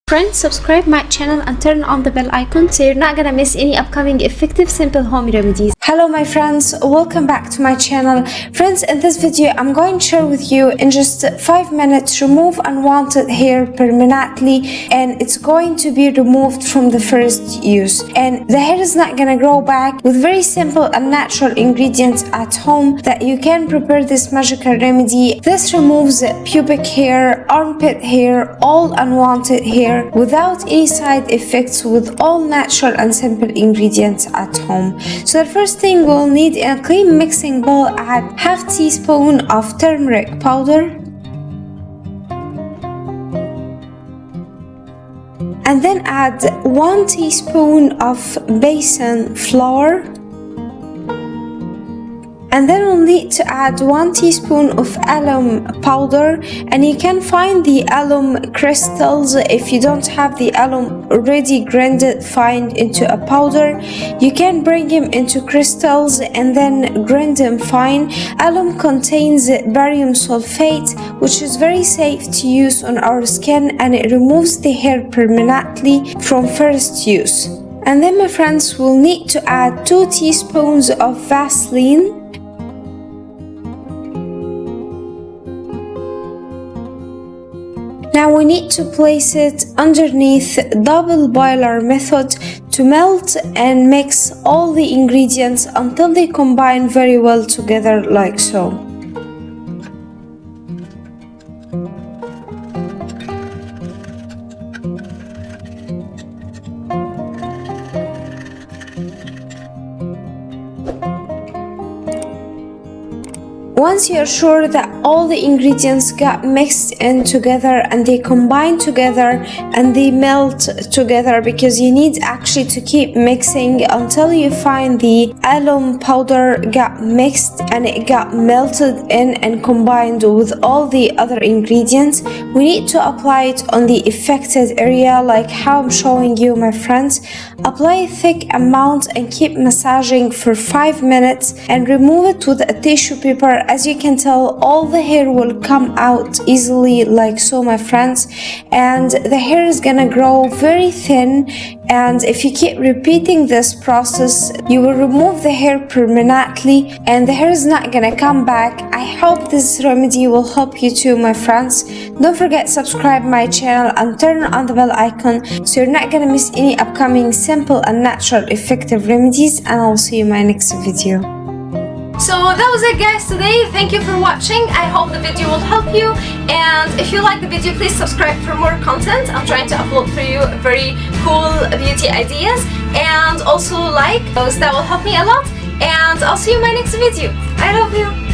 Friends, subscribe my channel and turn on the bell icon so you're not gonna miss any upcoming effective simple home remedies. Hello my friends, welcome back to my channel. Friends, in this video I'm going to share with you in just 5 minutes remove unwanted hair permanently, and it's going to be removed from the first use, and the hair is not gonna grow back with very simple and natural ingredients at home that you can prepare this magical remedy. This removes pubic hair, armpit hair, all unwanted hair without any side effects with all natural and simple ingredients at home. So the first thing we'll need in a clean mixing bowl, add half teaspoon of turmeric powder, and then add 1 teaspoon of basin flour. And then we'll need to add 1 teaspoon of alum powder, and you can find the alum crystals. If you don't have the alum already grinded fine into a powder, you can bring them into crystals and then grind them fine. Alum contains barium sulfate, which is very safe to use on our skin, and it removes the hair permanently from first use. And then my friends, we'll need to add 2 teaspoons of Vaseline. Now we need to place it underneath double boiler method to melt and mix all the ingredients until they combine very well together like so. Once you're sure that all the ingredients got mixed in together and they combine together and they melt together, because you need actually to keep mixing until you find the alum powder got mixed and it got melted in and combined with all the other ingredients, we need to apply it on the affected area like how I'm showing you, my friends. Apply a thick amount and keep massaging for 5 minutes and remove it with a tissue paper. As you can tell, all the hair will come out easily like so, my friends, and the hair is gonna grow very thin. And if you keep repeating this process, you will remove the hair permanently and the hair is not gonna come back. I hope this remedy will help you too, my friends. Don't forget subscribe my channel and turn on the bell icon so you're not gonna miss any upcoming simple and natural effective remedies, and I'll see you in my next video. So that was it guys today. Thank you for watching. I hope the video will help you, and if you like the video, please subscribe for more content. I'm trying to upload for you very cool beauty ideas, and also like those, that will help me a lot, and I'll see you in my next video. I love you.